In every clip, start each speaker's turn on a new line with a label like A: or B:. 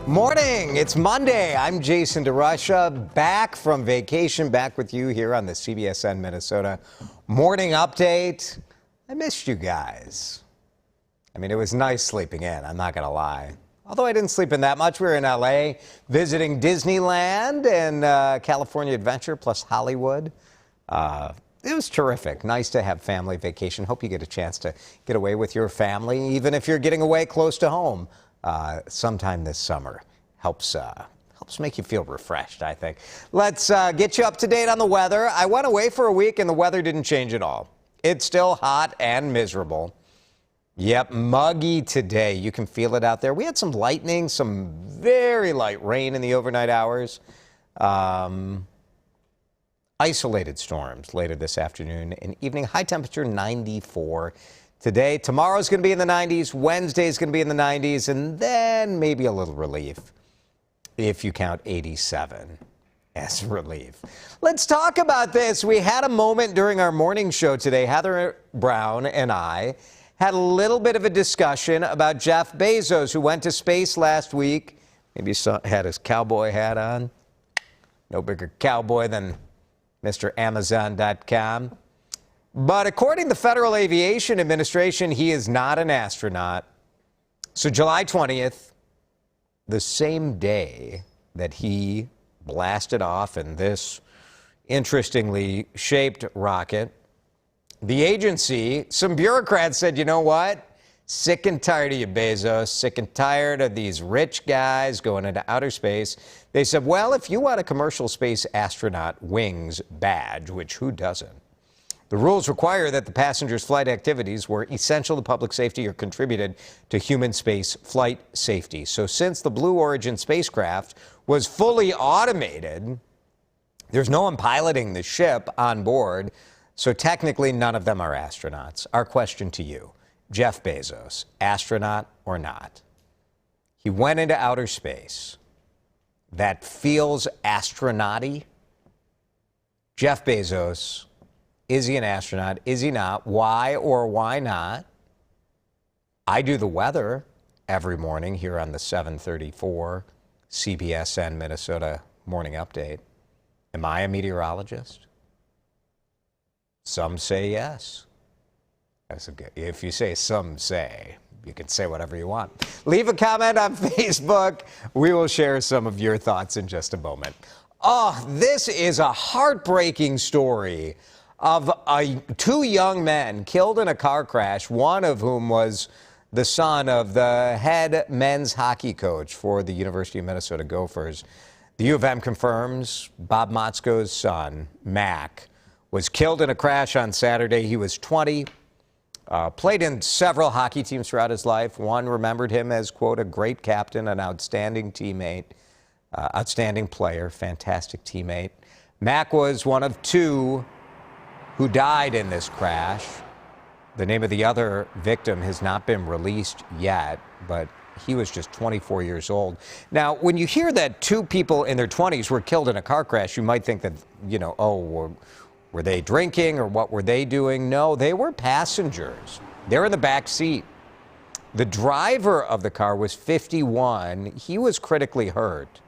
A: Morning, it's Monday. I'm Jason DeRusha, back from vacation, back with you here on the CBSN Minnesota Morning Update. I missed you guys. I mean, it was nice sleeping in, I'm not going to lie. Although I didn't sleep in that much. We were in LA visiting Disneyland and California Adventure plus Hollywood. It was terrific. Nice to have family vacation. Hope you get a chance to get away with your family, even if you're getting away close to home. Sometime this summer. Helps make you feel refreshed, I think. Let's get you up to date on the weather. I went away for a week and the weather didn't change at all. It's still hot and miserable. Yep, muggy today. You can feel it out there. We had some lightning, some very light rain in the overnight hours. Isolated storms later this afternoon and evening. High temperature 94. Today, tomorrow's going to be in the 90s, Wednesday's going to be in the 90s, and then maybe a little relief if you count 87 as relief. Let's talk about this. We had a moment during our morning show today. Heather Brown and I had a little bit of a discussion about Jeff Bezos, who went to space last week. Maybe you had his cowboy hat on. No bigger cowboy than Mr. Amazon.com. But according to the Federal Aviation Administration, he is not an astronaut. So July 20th, the same day that he blasted off in this interestingly shaped rocket, the agency, some bureaucrats said, you know what? Sick and tired of you, Bezos. Sick and tired of these rich guys going into outer space. They said, well, if you want a commercial space astronaut wings badge, which who doesn't? The rules require that the passenger's flight activities were essential to public safety or contributed to human space flight safety. So since the Blue Origin spacecraft was fully automated, there's no one piloting the ship on board. So technically, none of them are astronauts. Our question to you, Jeff Bezos, astronaut or not? He went into outer space. That feels astronaut-y. Jeff Bezos. Is he an astronaut? Is he not? Why or why not? I do the weather every morning here on the 734 CBSN Minnesota Morning Update. Am I a meteorologist? Some say yes. If you say some say, you can say whatever you want. Leave a comment on Facebook. We will share some of your thoughts in just a moment. Oh, this is a heartbreaking story of two young men killed in a car crash, one of whom was the son of the head men's hockey coach for the University of Minnesota Gophers. The U of M confirms Bob Motzko's son, Mac, was killed in a crash on Saturday. He was 20, played in several hockey teams throughout his life. One remembered him as, quote, a great captain, an outstanding teammate, outstanding player, fantastic teammate. Mac was one of two who died in this crash. The name of the other victim has not been released yet, but he was just 24 years old. Now, when you hear that two people in their 20s were killed in a car crash, you might think that, you know, oh, were they drinking or what were they doing? No, they were passengers. They're in the back seat. The driver of the car was 51. He was critically hurt.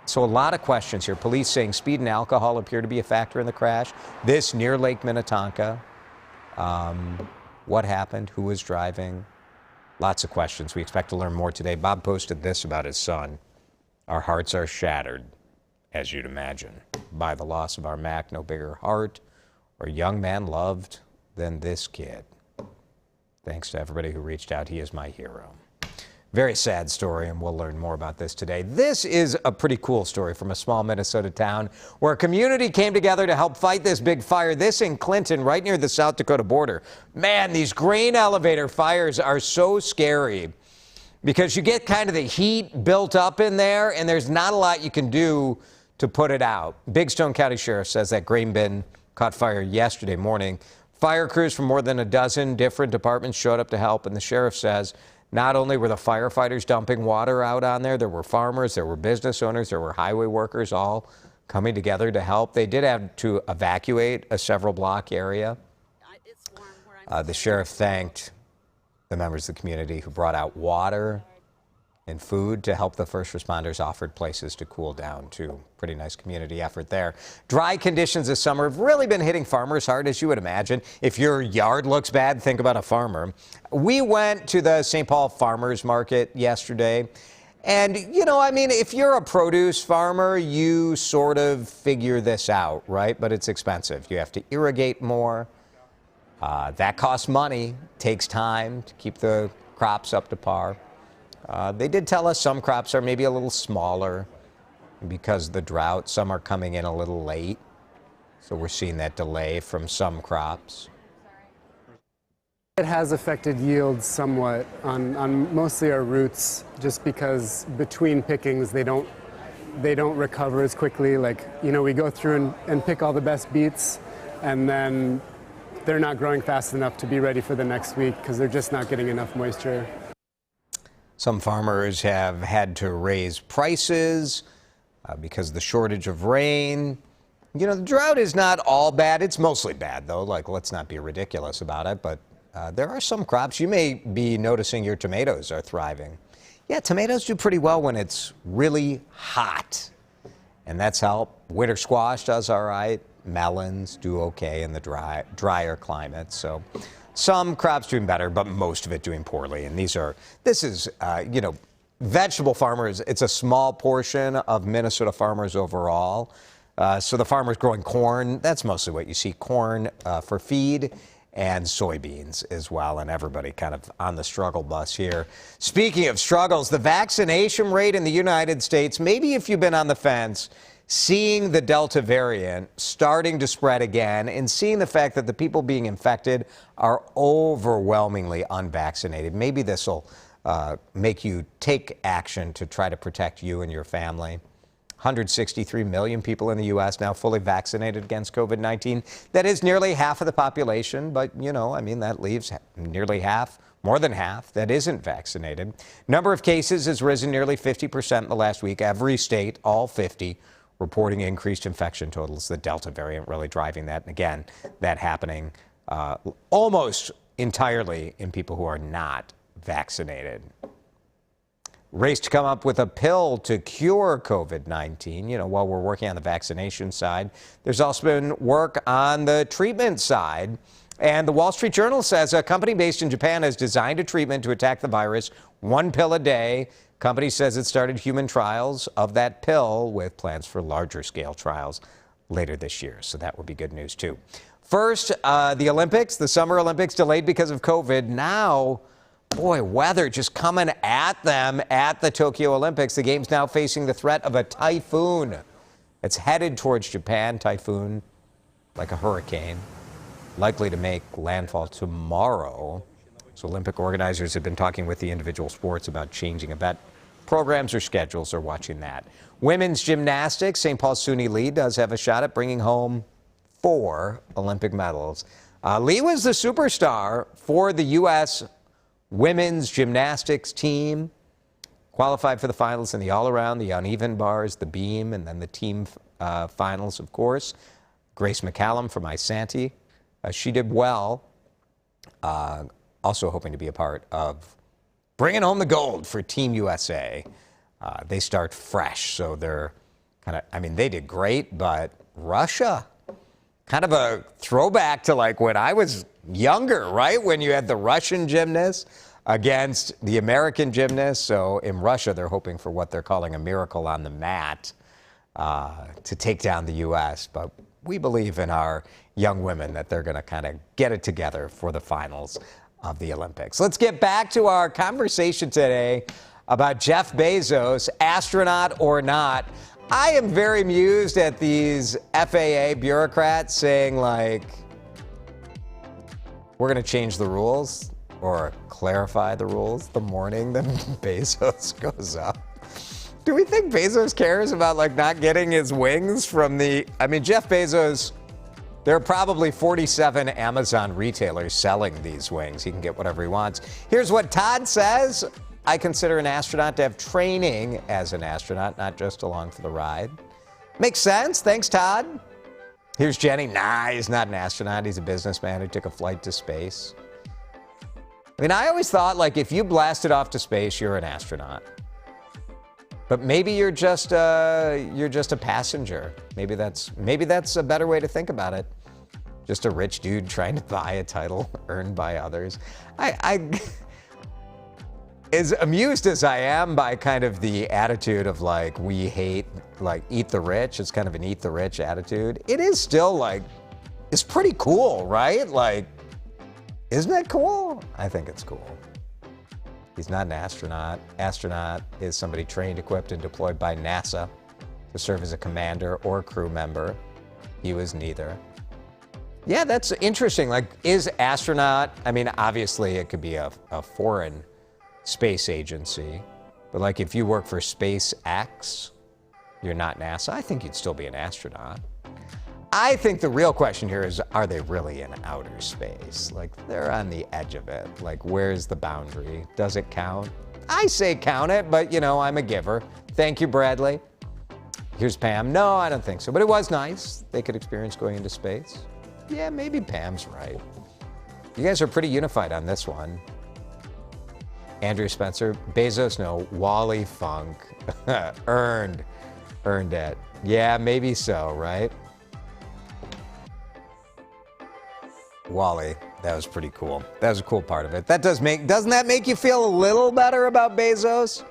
A: So a lot of questions here. Police saying speed and alcohol appear to be a factor in the crash. This near Lake Minnetonka. What happened? Who was driving? Lots of questions. We expect to learn more today. Bob posted this about his son. Our hearts are shattered, as you'd imagine, by the loss of our Mac. No bigger heart or young man loved than this kid. Thanks to everybody who reached out. He is my hero. Very sad story, and we'll learn more about this today. This is a pretty cool story from a small Minnesota town where a community came together to help fight this big fire. This in Clinton, right near the South Dakota border. Man, these grain elevator fires are so scary because you get kind of the heat built up in there, and there's not a lot you can do to put it out. Big Stone County Sheriff says that grain bin caught fire yesterday morning. Fire crews from more than a dozen different departments showed up to help, and the sheriff says not only were the firefighters dumping water out on there were farmers, there were business owners, there were highway workers all coming together to help. They did have to evacuate a several block area. The sheriff thanked the members of the community who brought out water and food to help the first responders, offered places to cool down too. Pretty nice community effort there. Dry conditions this summer have really been hitting farmers hard, as you would imagine. If your yard looks bad, think about a farmer. We went to the St. Paul Farmers Market yesterday. And, you know, I mean, if you're a produce farmer, you sort of figure this out, right? But it's expensive. You have to irrigate more. That costs money, takes time to keep the crops up to par. They did tell us some crops are maybe a little smaller because of the drought. Some are coming in a little late. So we're seeing that delay from some crops.
B: It has affected yields somewhat on mostly our roots, just because between pickings they don't recover as quickly. Like, you know, we go through and pick all the best beets, and then they're not growing fast enough to be ready for the next week because they're just not getting enough moisture.
A: Some farmers have had to raise prices because of the shortage of rain. You know, the drought is not all bad. It's mostly bad, though. Like, let's not be ridiculous about it. But there are some crops. You may be noticing your tomatoes are thriving. Yeah, tomatoes do pretty well when it's really hot. And that's helped. Winter squash does all right. Melons do okay in the drier climates. So some crops doing better, but most of it doing poorly. And this is, you know, vegetable farmers. It's a small portion of Minnesota farmers overall. So the farmers growing corn, that's mostly what you see. Corn for feed and soybeans as well. And everybody kind of on the struggle bus here. Speaking of struggles, the vaccination rate in the United States, maybe if you've been on the fence, seeing the Delta variant starting to spread again and seeing the fact that the people being infected are overwhelmingly unvaccinated. Maybe this will make you take action to try to protect you and your family. 163 million people in the U.S. now fully vaccinated against COVID-19. That is nearly half of the population, but, you know, I mean, that leaves nearly half, more than half, that isn't vaccinated. Number of cases has risen nearly 50% in the last week. Every state, all 50, reporting increased infection totals. The Delta variant really driving that. And again, that happening almost entirely in people who are not vaccinated. Race to come up with a pill to cure COVID-19. You know, while we're working on the vaccination side, there's also been work on the treatment side. And the Wall Street Journal says a company based in Japan has designed a treatment to attack the virus, one pill a day. Company says it started human trials of that pill with plans for larger scale trials later this year. So that would be good news, too. First, the Olympics, the Summer Olympics delayed because of COVID. Now, boy, weather just coming at them at the Tokyo Olympics. The game's now facing the threat of a typhoon. It's headed towards Japan. Typhoon, like a hurricane, likely to make landfall tomorrow. So Olympic organizers have been talking with the individual sports about changing event programs or schedules. They're watching that. Women's gymnastics, St. Paul's SUNY Lee does have a shot at bringing home 4 Olympic medals. Lee was the superstar for the U.S. women's gymnastics team. Qualified for the finals in the all-around, the uneven bars, the beam, and then the team finals, of course. Grace McCallum from Isanti. She did well. Also hoping to be a part of bringing home the gold for Team USA. They start fresh, so they're kind of, I mean, they did great, but Russia, kind of a throwback to like when I was younger, right? When you had the Russian gymnasts against the American gymnasts. So in Russia, they're hoping for what they're calling a miracle on the mat to take down the U.S., but we believe in our young women that they're going to kind of get it together for the finals of the Olympics. Let's get back to our conversation today about Jeff Bezos, astronaut or not. I am very amused at these FAA bureaucrats saying, like, we're going to change the rules or clarify the rules the morning that Bezos goes up. Do we think Bezos cares about, like, not getting his wings from the... I mean, Jeff Bezos, there are probably 47 Amazon retailers selling these wings. He can get whatever he wants. Here's what Todd says. I consider an astronaut to have training as an astronaut, not just along for the ride. Makes sense. Thanks, Todd. Here's Jenny. Nah, he's not an astronaut. He's a businessman who took a flight to space. I mean, I always thought, like, if you blasted off to space, you're an astronaut. But maybe you're just a passenger. Maybe that's a better way to think about it. Just a rich dude trying to buy a title earned by others. As amused as I am by kind of the attitude of like we hate like eat the rich, it's kind of an eat the rich attitude. It is still like it's pretty cool, right? Like, isn't that cool? I think it's cool. He's not an astronaut. Astronaut is somebody trained, equipped, and deployed by NASA to serve as a commander or crew member. He was neither. Yeah, that's interesting. Like, is astronaut, I mean, obviously it could be a foreign space agency, but like if you work for SpaceX, you're not NASA, I think you'd still be an astronaut. I think the real question here is, are they really in outer space? Like, they're on the edge of it. Like, where's the boundary? Does it count? I say count it, but you know, I'm a giver. Thank you, Bradley. Here's Pam. No, I don't think so, but it was nice. They could experience going into space. Yeah, maybe Pam's right. You guys are pretty unified on this one. Andrew Spencer, Bezos, no. Wally Funk, earned it. Yeah, maybe so, right? Wally, that was pretty cool. That was a cool part of it. Doesn't that make you feel a little better about Bezos?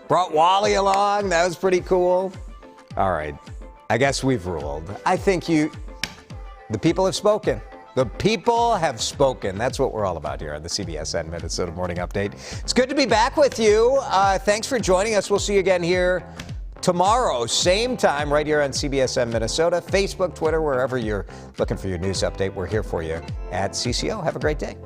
A: Brought Wally along, that was pretty cool. All right, I guess we've ruled. I think the people have spoken. The people have spoken. That's what we're all about here on the CBSN Minnesota Morning Update. It's good to be back with you. Thanks for joining us. We'll see you again here tomorrow, same time, right here on CBSN Minnesota, Facebook, Twitter, wherever you're looking for your news update. We're here for you at CCO. Have a great day.